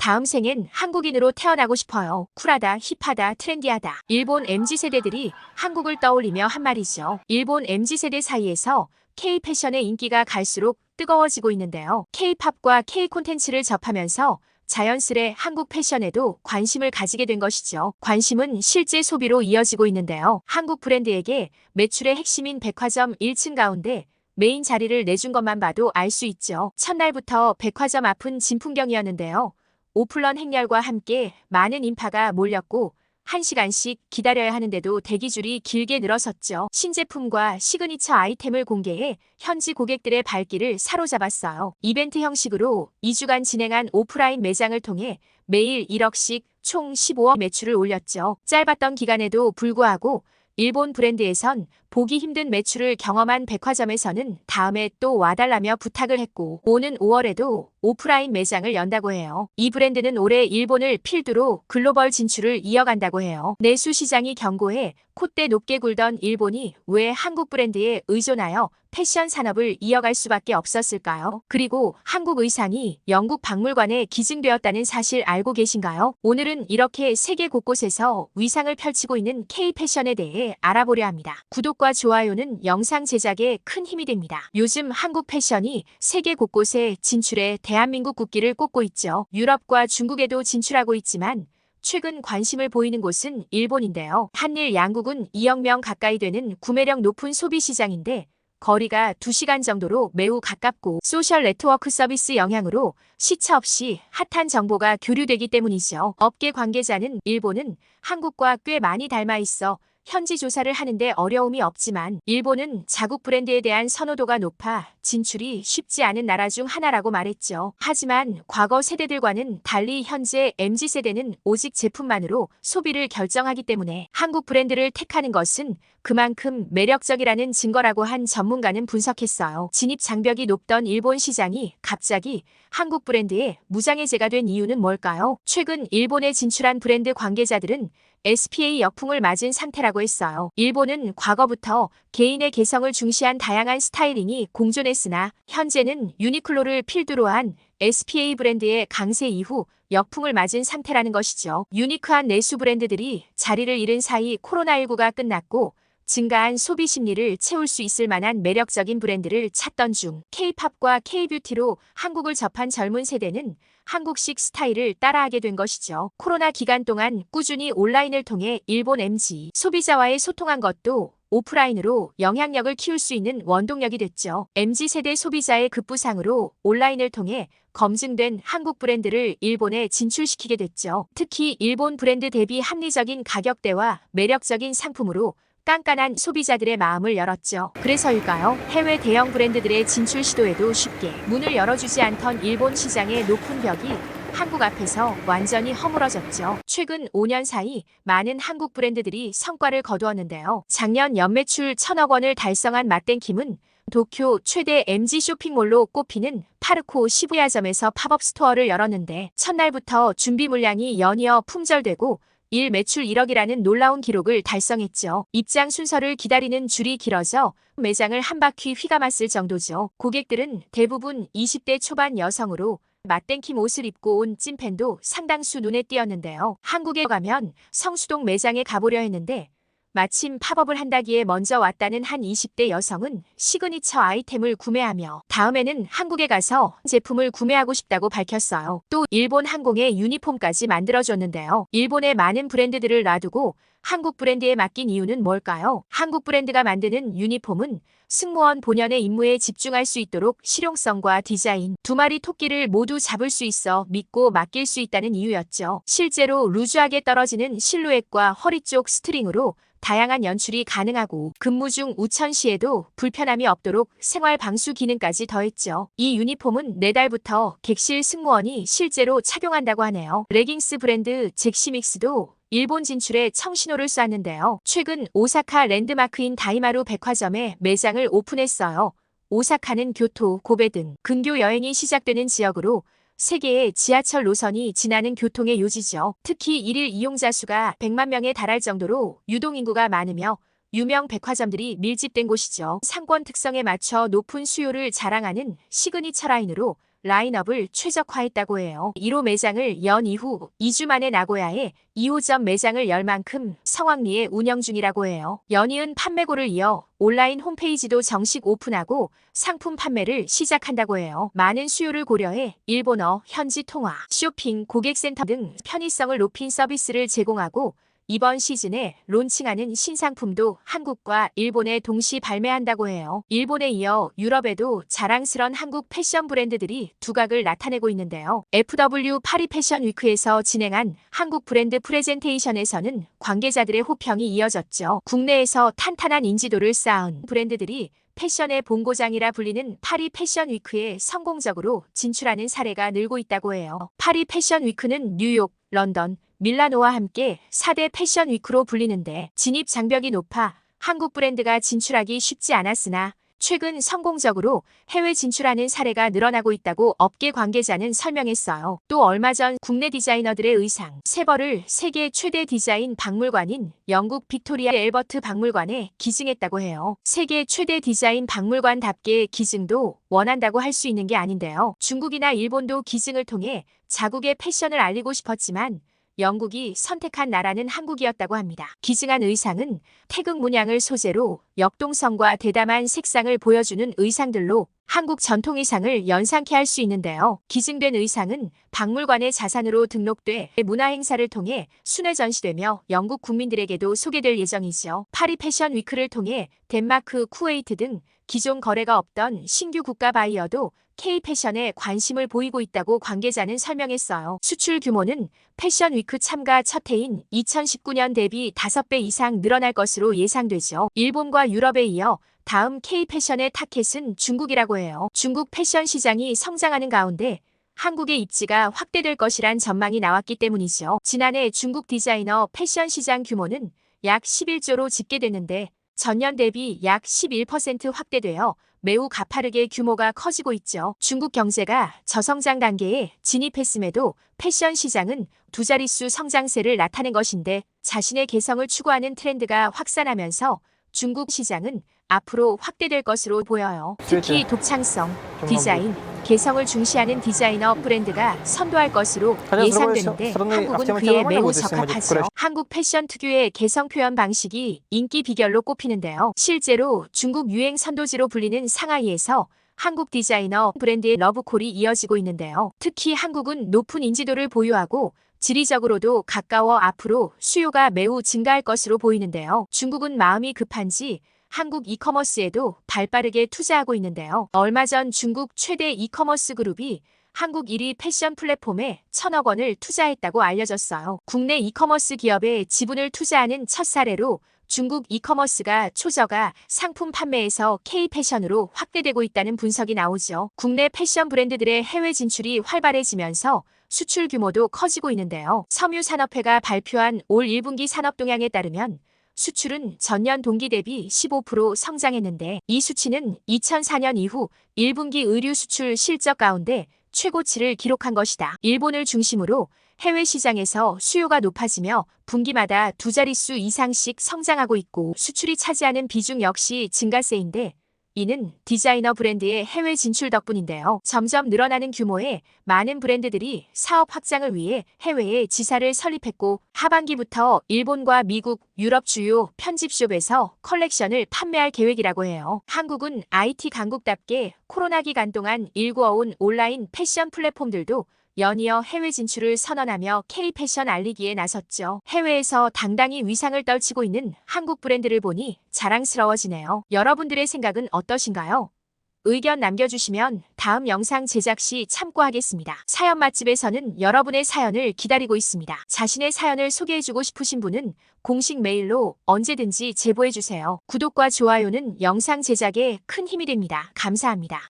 다음 생엔 한국인으로 태어나고 싶어요. 쿨하다, 힙하다, 트렌디하다. 일본 MZ세대들이 한국을 떠올리며 한 말이죠. 일본 MZ세대 사이에서 K-패션의 인기가 갈수록 뜨거워지고 있는데요. K-팝과 K 콘텐츠를 접하면서 자연스레 한국 패션에도 관심을 가지게 된 것이죠. 관심은 실제 소비로 이어지고 있는데요. 한국 브랜드에게 매출의 핵심인 백화점 1층 가운데 메인 자리를 내준 것만 봐도 알 수 있죠. 첫날부터 백화점 앞은 진풍경이었는데요. 오픈런 행렬과 함께 많은 인파가 몰렸고 1시간씩 기다려야 하는데도 대기줄이 길게 늘어섰죠. 신제품과 시그니처 아이템을 공개해 현지 고객들의 발길을 사로잡았어요. 이벤트 형식으로 2주간 진행한 오프라인 매장을 통해 매일 1억씩 총 15억 매출을 올렸죠. 짧았던 기간에도 불구하고 일본 브랜드에선 보기 힘든 매출을 경험한 백화점에서는 다음에 또 와달라며 부탁을 했고 오는 5월에도 오프라인 매장을 연다고 해요. 이 브랜드는 올해 일본을 필두로 글로벌 진출을 이어간다고 해요. 내수 시장이 견고해 콧대 높게 굴던 일본이 왜 한국 브랜드에 의존하여 패션 산업을 이어갈 수밖에 없었을까요? 그리고 한국 의상이 영국 박물관에 기증되었다는 사실 알고 계신가요? 오늘은 이렇게 세계 곳곳에서 위상을 펼치고 있는 K-패션에 대해 알아보려 합니다. 구독과 좋아요는 영상 제작에 큰 힘이 됩니다. 요즘 한국 패션이 세계 곳곳에 진출해 대한민국 국기를 꽂고 있죠. 유럽과 중국에도 진출하고 있지만 최근 관심을 보이는 곳은 일본인데요. 한일 양국은 2억 명 가까이 되는 구매력 높은 소비 시장인데 거리가 2시간 정도로 매우 가깝고 소셜 네트워크 서비스 영향으로 시차 없이 핫한 정보가 교류되기 때문이죠. 업계 관계자는 일본은 한국과 꽤 많이 닮아 있어 현지 조사를 하는데 어려움이 없지만 일본은 자국 브랜드에 대한 선호도가 높아 진출이 쉽지 않은 나라 중 하나라고 말했죠. 하지만 과거 세대들과는 달리 현재 MZ세대는 오직 제품만으로 소비를 결정하기 때문에 한국 브랜드를 택하는 것은 그만큼 매력적이라는 증거라고 한 전문가는 분석했어요. 진입 장벽이 높던 일본 시장이 갑자기 한국 브랜드에 무장해제가 된 이유는 뭘까요? 최근 일본에 진출한 브랜드 관계자들은 SPA 역풍을 맞은 상태라고 했어요. 일본은 과거부터 개인의 개성을 중시한 다양한 스타일링이 공존했으나 현재는 유니클로를 필두로 한 SPA 브랜드의 강세 이후 역풍을 맞은 상태라는 것이죠. 유니크한 내수 브랜드들이 자리를 잃은 사이 코로나19가 끝났고 증가한 소비 심리를 채울 수 있을 만한 매력적인 브랜드를 찾던 중 K-팝과 K-뷰티로 한국을 접한 젊은 세대는 한국식 스타일을 따라하게 된 것이죠. 코로나 기간 동안 꾸준히 온라인을 통해 일본 MZ 소비자와의 소통한 것도 오프라인으로 영향력을 키울 수 있는 원동력이 됐죠. MZ세대 소비자의 급부상으로 온라인을 통해 검증된 한국 브랜드를 일본에 진출시키게 됐죠. 특히 일본 브랜드 대비 합리적인 가격대와 매력적인 상품으로 깐깐한 소비자들의 마음을 열었죠. 그래서일까요? 해외 대형 브랜드들의 진출 시도에도 쉽게 문을 열어주지 않던 일본 시장의 높은 벽이 한국 앞에서 완전히 허물어졌죠. 최근 5년 사이 많은 한국 브랜드들이 성과를 거두었는데요. 작년 연매출 1,000억 원을 달성한 맛땡킴은 도쿄 최대 MZ 쇼핑몰로 꼽히는 파르코 시부야점에서 팝업 스토어를 열었는데 첫날부터 준비 물량이 연이어 품절되고 일 매출 1억이라는 놀라운 기록을 달성했죠. 입장 순서를 기다리는 줄이 길어져 매장을 한 바퀴 휘감았을 정도죠. 고객들은 대부분 20대 초반 여성으로 맛땡킴 옷을 입고 온 찐팬도 상당수 눈에 띄었는데요. 한국에 가면 성수동 매장에 가보려 했는데 마침 팝업을 한다기에 먼저 왔다는 한 20대 여성은 시그니처 아이템을 구매하며 다음에는 한국에 가서 제품을 구매하고 싶다고 밝혔어요. 또 일본 항공의 유니폼까지 만들어줬는데요. 일본의 많은 브랜드들을 놔두고 한국 브랜드에 맡긴 이유는 뭘까요? 한국 브랜드가 만드는 유니폼은 승무원 본연의 임무에 집중할 수 있도록 실용성과 디자인, 두 마리 토끼를 모두 잡을 수 있어 믿고 맡길 수 있다는 이유였죠. 실제로 루즈하게 떨어지는 실루엣과 허리 쪽 스트링으로 다양한 연출이 가능하고 근무 중 우천 시에도 불편함이 없도록 생활 방수 기능까지 더했죠. 이 유니폼은 내달부터 객실 승무원이 실제로 착용한다고 하네요. 레깅스 브랜드 잭시믹스도 일본 진출에 청신호를 쐈는데요. 최근 오사카 랜드마크인 다이마루 백화점에 매장을 오픈했어요. 오사카는 교토, 고베 등 근교 여행이 시작되는 지역으로 세계의 지하철 노선이 지나는 교통의 요지죠. 특히 일일 이용자 수가 100만 명에 달할 정도로 유동인구가 많으며 유명 백화점들이 밀집된 곳이죠. 상권 특성에 맞춰 높은 수요를 자랑하는 시그니처 라인으로 라인업을 최적화했다고 해요. 1호 매장을 연 이후 2주 만에 나고야에 2호점 매장을 열 만큼 성황리에 운영 중이라고 해요. 연이은 판매고를 이어 온라인 홈페이지도 정식 오픈하고 상품 판매를 시작한다고 해요. 많은 수요를 고려해 일본어, 현지 통화, 쇼핑, 고객센터 등 편의성을 높인 서비스를 제공하고 이번 시즌에 론칭하는 신상품도 한국과 일본에 동시 발매한다고 해요. 일본에 이어 유럽에도 자랑스런 한국 패션 브랜드들이 두각을 나타내고 있는데요. FW 파리 패션 위크에서 진행한 한국 브랜드 프레젠테이션에서는 관계자들의 호평이 이어졌죠. 국내에서 탄탄한 인지도를 쌓은 브랜드들이 패션의 본고장이라 불리는 파리 패션 위크에 성공적으로 진출하는 사례가 늘고 있다고 해요. 파리 패션 위크는 뉴욕, 런던, 밀라노와 함께 4대 패션 위크로 불리는데 진입 장벽이 높아 한국 브랜드가 진출하기 쉽지 않았으나 최근 성공적으로 해외 진출하는 사례가 늘어나고 있다고 업계 관계자는 설명했어요. 또 얼마 전 국내 디자이너들의 의상, 세벌을 세계 최대 디자인 박물관인 영국 빅토리아 앨버트 박물관에 기증했다고 해요. 세계 최대 디자인 박물관답게 기증도 원한다고 할 수 있는 게 아닌데요. 중국이나 일본도 기증을 통해 자국의 패션을 알리고 싶었지만 영국이 선택한 나라는 한국이었다고 합니다. 기증한 의상은 태극 문양을 소재로 역동성과 대담한 색상을 보여주는 의상들로 한국 전통 의상을 연상케 할 수 있는데요. 기증된 의상은 박물관의 자산으로 등록돼 문화 행사를 통해 순회 전시되며 영국 국민들에게도 소개될 예정이죠. 파리 패션 위크를 통해 덴마크, 쿠웨이트 등 기존 거래가 없던 신규 국가 바이어도 K-패션에 관심을 보이고 있다고 관계자는 설명했어요. 수출 규모는 패션 위크 참가 첫 해인 2019년 대비 5배 이상 늘어날 것으로 예상되죠. 일본과 유럽에 이어 다음 K-패션의 타켓은 중국이라고 해요. 중국 패션 시장이 성장하는 가운데 한국의 입지가 확대될 것이란 전망이 나왔기 때문이죠. 지난해 중국 디자이너 패션 시장 규모는 약 11조로 집계됐는데 전년 대비 약 11% 확대되어 매우 가파르게 규모가 커지고 있죠. 중국 경제가 저성장 단계에 진입했음에도 패션 시장은 두 자릿수 성장세를 나타낸 것인데 자신의 개성을 추구하는 트렌드가 확산하면서 중국 시장은 앞으로 확대될 것으로 보여요. 특히 독창성, 디자인, 개성을 중시하는 디자이너 브랜드가 선도할 것으로 예상되는데 한국은 그에 매우 적합하죠. 한국 패션 특유의 개성 표현 방식이 인기 비결로 꼽히는데요. 실제로 중국 유행 선도지로 불리는 상하이에서 한국 디자이너 브랜드의 러브콜이 이어지고 있는데요. 특히 한국은 높은 인지도를 보유하고 지리적으로도 가까워 앞으로 수요가 매우 증가할 것으로 보이는데요. 중국은 마음이 급한지 한국 이커머스에도 발빠르게 투자하고 있는데요. 얼마 전 중국 최대 이커머스 그룹이 한국 1위 패션 플랫폼에 1,000억 원을 투자했다고 알려졌어요. 국내 이커머스 기업에 지분을 투자하는 첫 사례로 중국 이커머스가 초저가 상품 판매에서 K-패션으로 확대되고 있다는 분석이 나오죠. 국내 패션 브랜드들의 해외 진출이 활발해지면서 수출 규모도 커지고 있는데요. 섬유산업회가 발표한 올 1분기 산업 동향에 따르면 수출은 전년 동기 대비 15% 성장했는데 이 수치는 2004년 이후 1분기 의류 수출 실적 가운데 최고치를 기록한 것이다. 일본을 중심으로 해외 시장에서 수요가 높아지며 분기마다 두 자릿수 이상씩 성장하고 있고 수출이 차지하는 비중 역시 증가세인데 이는 디자이너 브랜드의 해외 진출 덕분인데요. 점점 늘어나는 규모의 많은 브랜드들이 사업 확장을 위해 해외에 지사를 설립했고 하반기부터 일본과 미국, 유럽 주요 편집숍에서 컬렉션을 판매할 계획이라고 해요. 한국은 IT 강국답게 코로나 기간 동안 일구어온 온라인 패션 플랫폼들도 연이어 해외 진출을 선언하며 K-패션 알리기에 나섰죠. 해외에서 당당히 위상을 떨치고 있는 한국 브랜드를 보니 자랑스러워지네요. 여러분들의 생각은 어떠신가요? 의견 남겨주시면 다음 영상 제작 시 참고하겠습니다. 사연 맛집에서는 여러분의 사연을 기다리고 있습니다. 자신의 사연을 소개해주고 싶으신 분은 공식 메일로 언제든지 제보해주세요. 구독과 좋아요는 영상 제작에 큰 힘이 됩니다. 감사합니다.